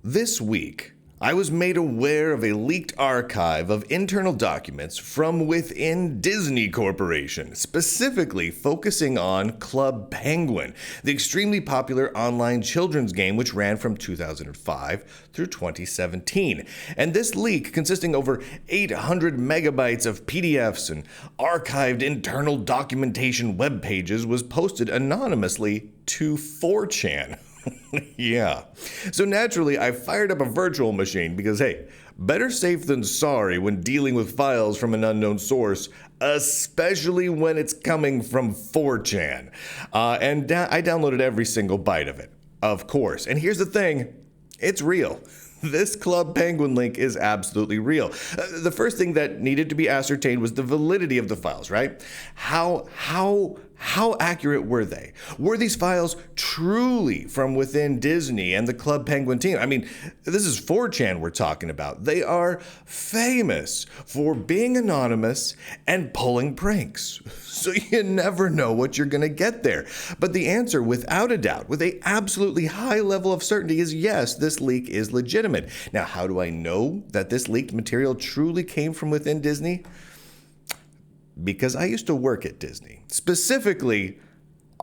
This week, I was made aware of a leaked archive of internal documents from within Disney Corporation, specifically focusing on Club Penguin, the extremely popular online children's game which ran from 2005 through 2017. And this leak, consisting over 800 megabytes of PDFs and archived internal documentation web pages, was posted anonymously to 4chan. Yeah. So naturally, I fired up a virtual machine because, hey, better safe than sorry when dealing with files from an unknown source, especially when it's coming from 4chan. I downloaded every single byte of it, of course. And here's the thing, it's real. This Club Penguin link is absolutely real. The first thing that needed to be ascertained was the validity of the files, right? How accurate were they? Were these files truly from within Disney and the Club Penguin team? I mean, this is 4chan we're talking about. They are famous for being anonymous and pulling pranks. So you never know what you're going to get there. But the answer, without a doubt, with an absolutely high level of certainty, is yes, this leak is legitimate. Now, how do I know that this leaked material truly came from within Disney? Because I used to work at Disney, specifically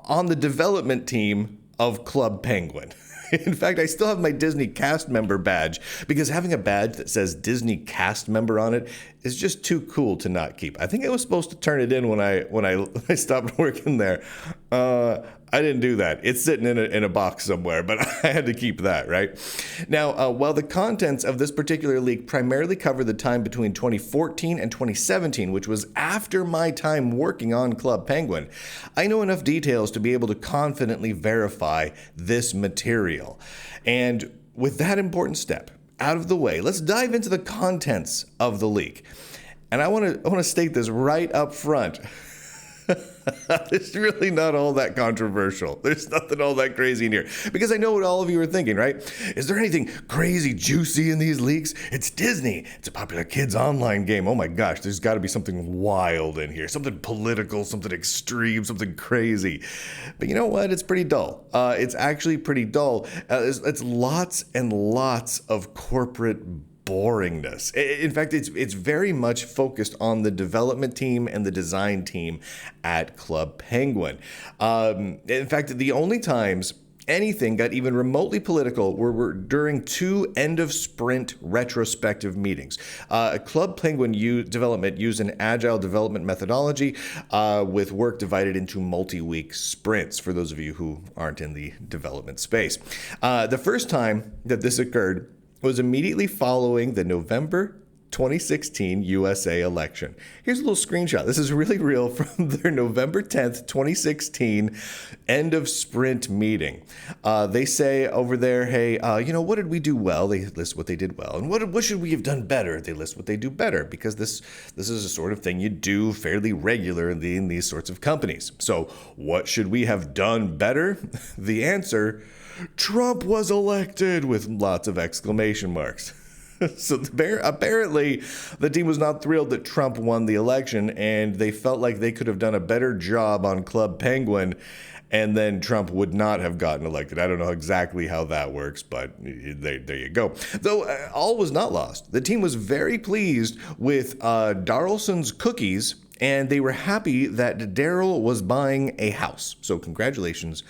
on the development team of Club Penguin. In fact, I still have my Disney cast member badge because having a badge that says Disney cast member on it is just too cool to not keep. I think I was supposed to turn it in when I stopped working there. I didn't do that. It's sitting in a box somewhere, but I had to keep that, right? Now, while the contents of this particular leak primarily cover the time between 2014 and 2017, which was after my time working on Club Penguin, I know enough details to be able to confidently verify this material. And with that important step out of the way, let's dive into the contents of the leak. And I want to state this right up front. It's really not all that controversial. There's nothing all that crazy in here. Because I know what all of you are thinking, right? Is there anything crazy juicy in these leaks? It's Disney. It's a popular kids online game. Oh my gosh, there's got to be something wild in here. Something political, something extreme, something crazy. But you know what? It's pretty dull. It's actually pretty dull. It's lots and lots of corporate boringness. In fact, it's very much focused on the development team and the design team at Club Penguin. In fact, the only times anything got even remotely political were during two end-of-sprint retrospective meetings. Club Penguin development used an agile development methodology with work divided into multi-week sprints, for those of you who aren't in the development space. The first time that this occurred was immediately following the November 2016 USA election. Here's a little screenshot. This is really real from their November 10th, 2016 end of sprint meeting. They say over there, hey, what did we do well? They list what they did well. And what should we have done better? They list what they do better, because this is a sort of thing you do fairly regularly in these sorts of companies. So what should we have done better? The answer, Trump was elected, with lots of exclamation marks. So apparently the team was not thrilled that Trump won the election, and they felt like they could have done a better job on Club Penguin, and then Trump would not have gotten elected. I don't know exactly how that works, but there you go. Though all was not lost. The team was very pleased with Darlson's cookies, and they were happy that Daryl was buying a house. So congratulations,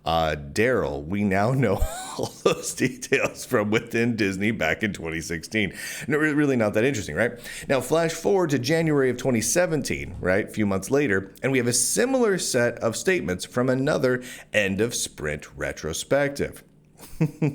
Daryl. We now know all those details from within Disney back in 2016. No, really not that interesting, right? Now, flash forward to January of 2017, right? A few months later, and we have a similar set of statements from another end of sprint retrospective.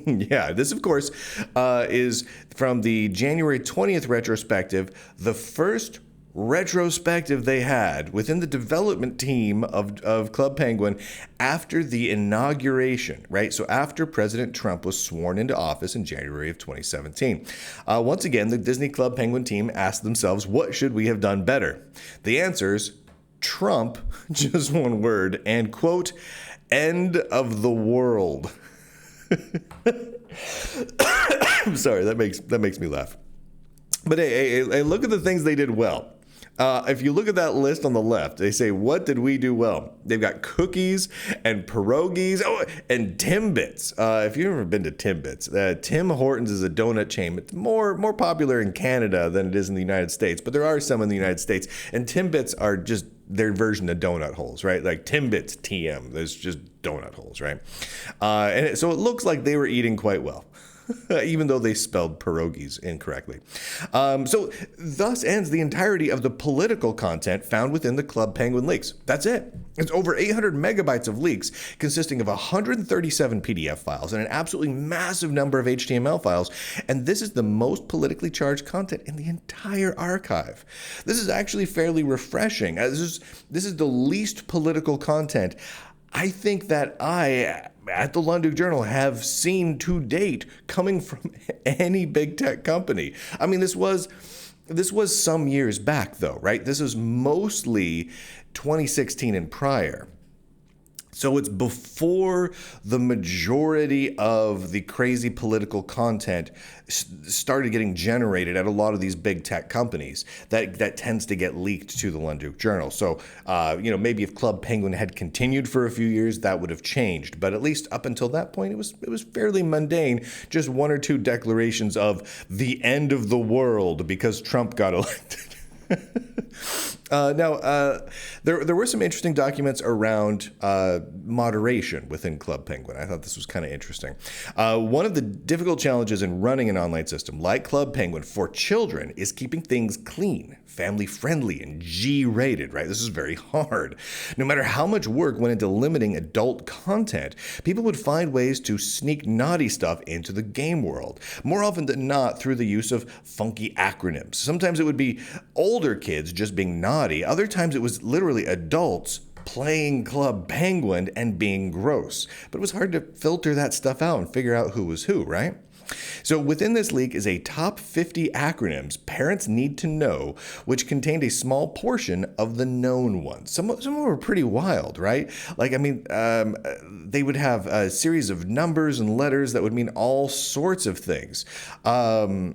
Yeah, this, of course, is from the January 20th retrospective, the first retrospective they had within the development team of Club Penguin after the inauguration, right? So after President Trump was sworn into office in January of 2017. Once again, the Disney Club Penguin team asked themselves, what should we have done better? The answers, Trump, just one word, and quote, end of the world. I'm sorry, that makes me laugh. But hey, look at the things they did well. If you look at that list on the left, they say, what did we do well? They've got cookies and pierogies, and Timbits. If you've ever been to Timbits, Tim Hortons is a donut chain. It's more popular in Canada than it is in the United States, but there are some in the United States. And Timbits are just their version of donut holes, right? Like Timbits TM, there's just donut holes, right? So it looks like they were eating quite well. Even though they spelled pierogies incorrectly. So thus ends the entirety of the political content found within the Club Penguin leaks. That's it. It's over 800 megabytes of leaks consisting of 137 PDF files and an absolutely massive number of HTML files. And this is the most politically charged content in the entire archive. This is actually fairly refreshing. This is the least political content I think that I, at the Lunduke Journal, have seen to date coming from any big tech company. I mean, this was some years back, though, right? This is mostly 2016 and prior. So it's before the majority of the crazy political content started getting generated at a lot of these big tech companies that tends to get leaked to the Lunduke Journal. So, maybe if Club Penguin had continued for a few years, that would have changed. But at least up until that point, it was fairly mundane. Just one or two declarations of the end of the world because Trump got elected. There were some interesting documents around moderation within Club Penguin. I thought this was kind of interesting. One of the difficult challenges in running an online system like Club Penguin for children is keeping things clean, family-friendly, and G-rated, right? This is very hard. No matter how much work went into limiting adult content, people would find ways to sneak naughty stuff into the game world, more often than not through the use of funky acronyms. Sometimes it would be older kids just being naughty. Other times it was literally adults playing Club Penguin and being gross. But it was hard to filter that stuff out and figure out who was who, right? So within this leak is a top 50 acronyms parents need to know, which contained a small portion of the known ones. Some of them were pretty wild, right? They would have a series of numbers and letters that would mean all sorts of things. The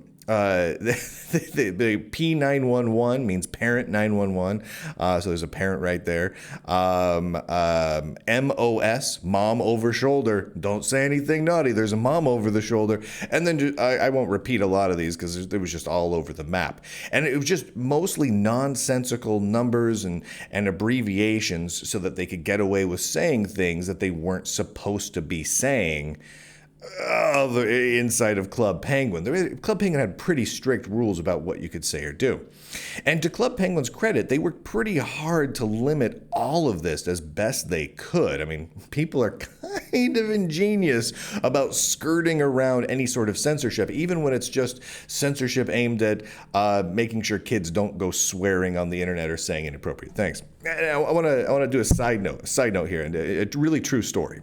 P911 means parent 911. So there's a parent right there. MOS, mom over shoulder. Don't say anything naughty. There's a mom over the shoulder. And then I won't repeat a lot of these because it was just all over the map. And it was just mostly nonsensical numbers and abbreviations so that they could get away with saying things that they weren't supposed to be saying. The inside of Club Penguin. Club Penguin had pretty strict rules about what you could say or do. And to Club Penguin's credit, they worked pretty hard to limit all of this as best they could. I mean, people are kind of ingenious about skirting around any sort of censorship, even when it's just censorship aimed at making sure kids don't go swearing on the internet or saying inappropriate things. I want to do a side note here, and a really true story.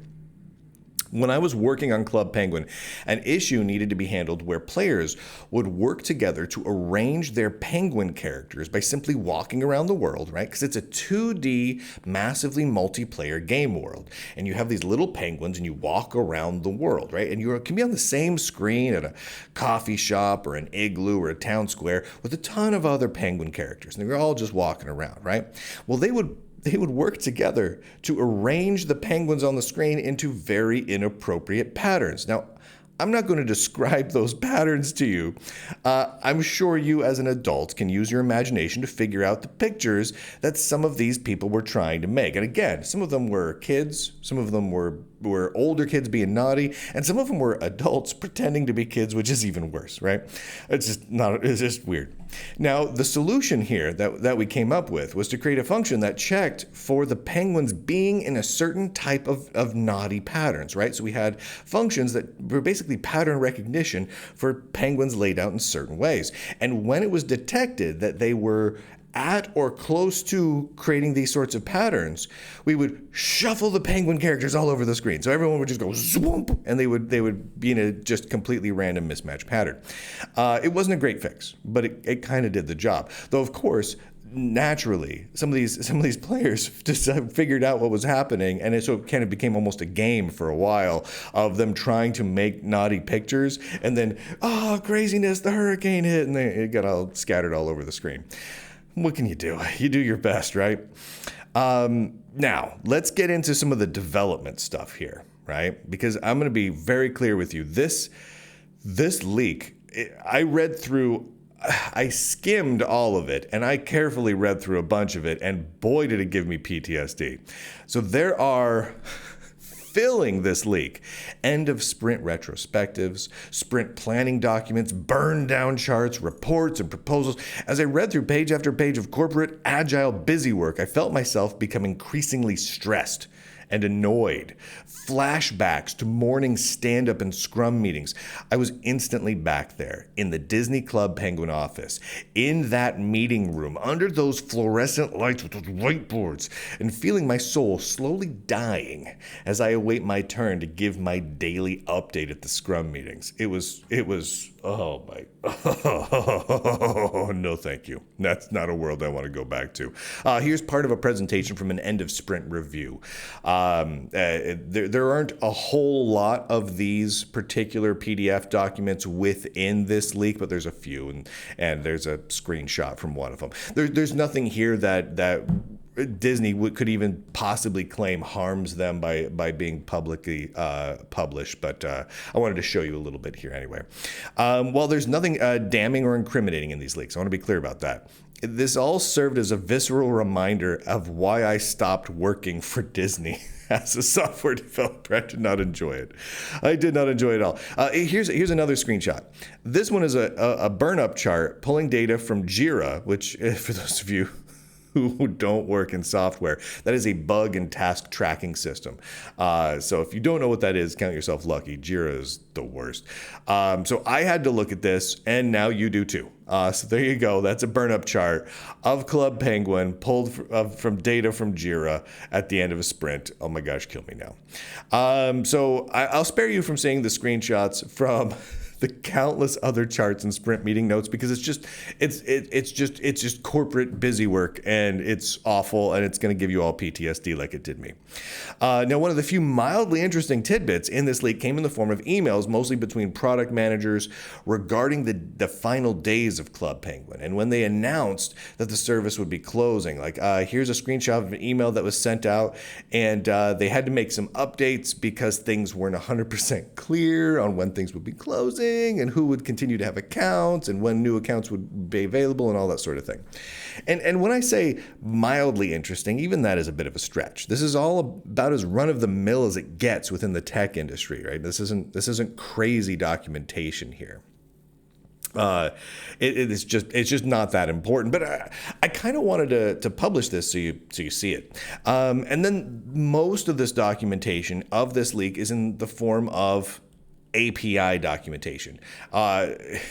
When I was working on Club Penguin, an issue needed to be handled where players would work together to arrange their penguin characters by simply walking around the world, right? Because it's a 2D, massively multiplayer game world. And you have these little penguins and you walk around the world, right? And you can be on the same screen at a coffee shop or an igloo or a town square with a ton of other penguin characters. And they're all just walking around, right? Well, they would work together to arrange the penguins on the screen into very inappropriate patterns. Now, I'm not going to describe those patterns to you. I'm sure you as an adult can use your imagination to figure out the pictures that some of these people were trying to make. And again, some of them were kids, some of them were older kids being naughty, and some of them were adults pretending to be kids, which is even worse, right? It's just weird. Now, the solution here that we came up with was to create a function that checked for the penguins being in a certain type of naughty patterns, right? So we had functions that were basically pattern recognition for penguins laid out in certain ways. And when it was detected that they were at or close to creating these sorts of patterns, we would shuffle the penguin characters all over the screen. So everyone would just go swoop, and they would be in a just completely random mismatch pattern. It wasn't a great fix, but it kind of did the job. Though, of course, naturally, some of these players just figured out what was happening, and so it kind of became almost a game for a while of them trying to make naughty pictures, and then, craziness, the hurricane hit, and it got all scattered all over the screen. what can you do? You do your best, right? Now, let's get into some of the development stuff here, right? Because I'm going to be very clear with you. This leak, I skimmed all of it, and I carefully read through a bunch of it, and boy, did it give me PTSD. So there are... filling this leak, end of sprint retrospectives, sprint planning documents, burn down charts, reports, and proposals. As I read through page after page of corporate, agile, busy work, I felt myself become increasingly stressed and annoyed. Flashbacks to morning stand-up and scrum meetings. I was instantly back there in the Disney Club Penguin office, in that meeting room, under those fluorescent lights with those whiteboards, and feeling my soul slowly dying as I await my turn to give my daily update at the scrum meetings. It was, oh my, oh, no thank you. That's not a world I want to go back to. Here's part of a presentation from an end of sprint review. There aren't a whole lot of these particular PDF documents within this leak, but there's a few, and there's a screenshot from one of them. There's nothing here that Disney could even possibly claim harms them by being publicly published, but I wanted to show you a little bit here anyway. While there's nothing damning or incriminating in these leaks, I want to be clear about that. This all served as a visceral reminder of why I stopped working for Disney. As a software developer, I did not enjoy it. I did not enjoy it at all. Here's another screenshot. This one is a burn-up chart pulling data from Jira, which, for those of you who don't work in software, that is a bug and task tracking system. So if you don't know what that is, count yourself lucky. Jira is the worst. So I had to look at this, and now you do too. So there you go. That's a burn-up chart of Club Penguin pulled from data from Jira at the end of a sprint. Oh my gosh, kill me now. So I'll spare you from seeing the screenshots from the countless other charts and sprint meeting notes, because it's just corporate busy work, and it's awful, and it's going to give you all PTSD like it did me. Now, one of the few mildly interesting tidbits in this leak came in the form of emails, mostly between product managers, regarding the final days of Club Penguin, and when they announced that the service would be closing. Like, here's a screenshot of an email that was sent out, and they had to make some updates because things weren't 100% clear on when things would be closing, and who would continue to have accounts, and when new accounts would be available, and all that sort of thing. And when I say mildly interesting, even that is a bit of a stretch. This is all about as run-of-the-mill as it gets within the tech industry, right? This isn't crazy documentation here. It's just not that important, but I kind of wanted to publish this so you see it. And then most of this documentation of this leak is in the form of API documentation.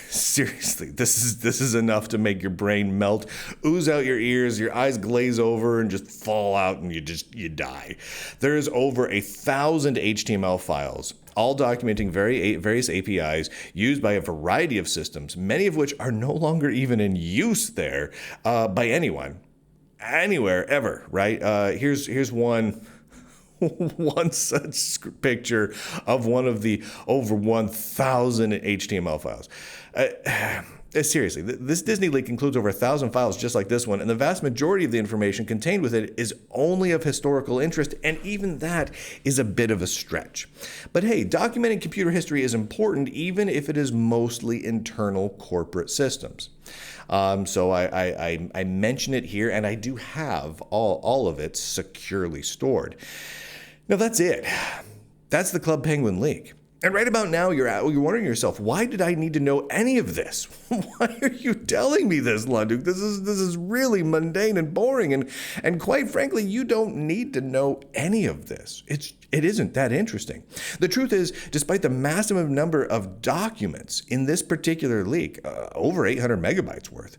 Seriously, this is enough to make your brain melt, ooze out your ears, your eyes glaze over, and just fall out, and you die. There is over 1,000 HTML files, all documenting various APIs used by a variety of systems, many of which are no longer even in use there by anyone, anywhere, ever, right? Here's one such picture of one of the over 1,000 HTML files. Seriously, this Disney leak includes over 1,000 files just like this one, and the vast majority of the information contained with it is only of historical interest, and even that is a bit of a stretch. But hey, documenting computer history is important, even if it is mostly internal corporate systems. So I mention it here, and I do have all of it securely stored. Now that's it. That's the Club Penguin leak. And right about now, you're wondering to yourself, why did I need to know any of this? Why are you telling me this, Lunduke? This is really mundane and boring, and quite frankly, you don't need to know any of this. It isn't that interesting. The truth is, despite the massive number of documents in this particular leak, over 800 megabytes worth,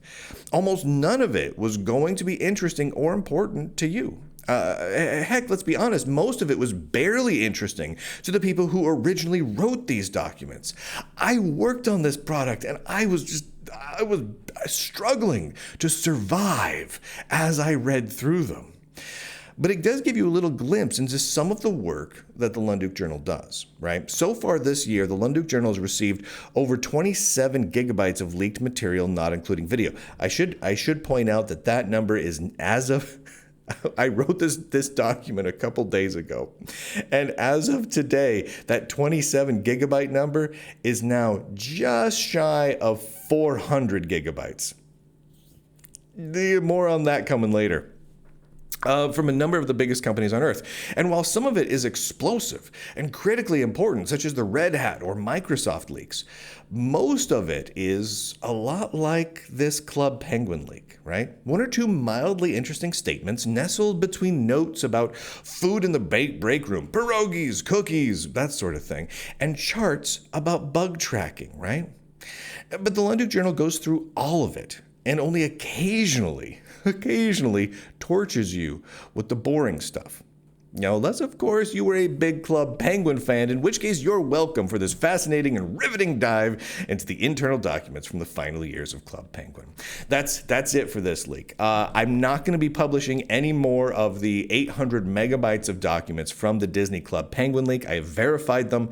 almost none of it was going to be interesting or important to you. Heck, let's be honest, most of it was barely interesting to the people who originally wrote these documents. I worked on this product, and I was struggling to survive as I read through them. But it does give you a little glimpse into some of the work that the Lunduke Journal does, right? So far this year, the Lunduke Journal has received over 27 gigabytes of leaked material, not including video. I should point out that that number is as of... I wrote this document a couple days ago, and as of today, that 27 gigabyte number is now just shy of 400 gigabytes. More on that coming later. From a number of the biggest companies on Earth. And while some of it is explosive and critically important, such as the Red Hat or Microsoft leaks, most of it is a lot like this Club Penguin leak, right? One or two mildly interesting statements nestled between notes about food in the break room, pierogies, cookies, that sort of thing, and charts about bug tracking, right? But the Lunduke Journal goes through all of it and only occasionally tortures you with the boring stuff. Now, unless, of course, you were a big Club Penguin fan, in which case you're welcome for this fascinating and riveting dive into the internal documents from the final years of Club Penguin. That's it for this leak. I'm not going to be publishing any more of the 800 megabytes of documents from the Disney Club Penguin leak. I have verified them.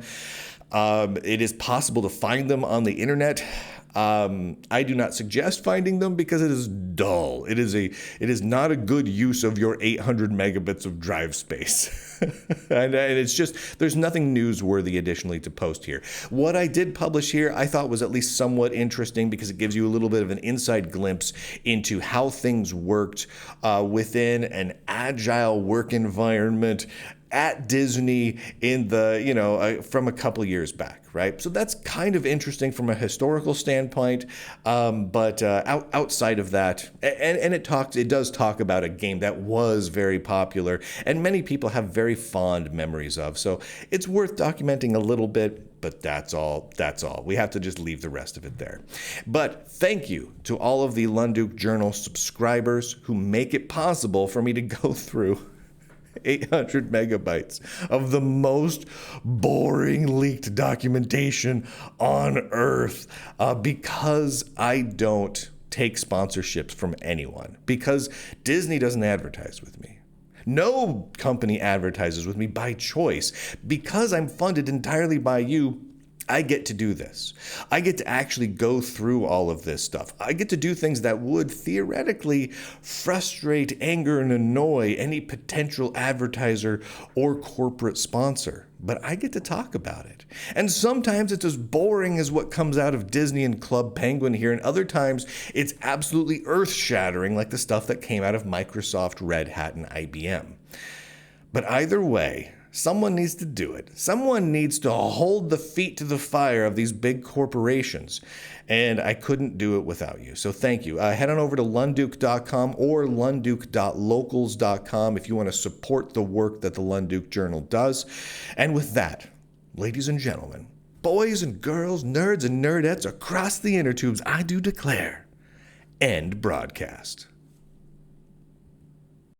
It is possible to find them on the internet. I do not suggest finding them because it is dull. It is not a good use of your 800 megabits of drive space. and it's just, there's nothing newsworthy additionally to post here. What I did publish here, I thought was at least somewhat interesting because it gives you a little bit of an inside glimpse into how things worked within an agile work environment at Disney in the, from a couple years back, right? So that's kind of interesting from a historical standpoint, but outside of that, and it does talk about a game that was very popular and many people have very fond memories of. So it's worth documenting a little bit, but that's all. We have to just leave the rest of it there. But thank you to all of the Lunduke Journal subscribers who make it possible for me to go through 800 megabytes of the most boring leaked documentation on Earth because I don't take sponsorships from anyone, because Disney doesn't advertise with me. No company advertises with me by choice. Because I'm funded entirely by you, I get to do this. I get to actually go through all of this stuff. I get to do things that would theoretically frustrate, anger, and annoy any potential advertiser or corporate sponsor. But I get to talk about it. And sometimes it's as boring as what comes out of Disney and Club Penguin here, and other times it's absolutely earth-shattering like the stuff that came out of Microsoft, Red Hat, and IBM. But either way, someone needs to do it. Someone needs to hold the feet to the fire of these big corporations. And I couldn't do it without you. So thank you. Head on over to lunduke.com or lunduke.locals.com if you want to support the work that the Lunduke Journal does. And with that, ladies and gentlemen, boys and girls, nerds and nerdettes across the inner tubes, I do declare, end broadcast.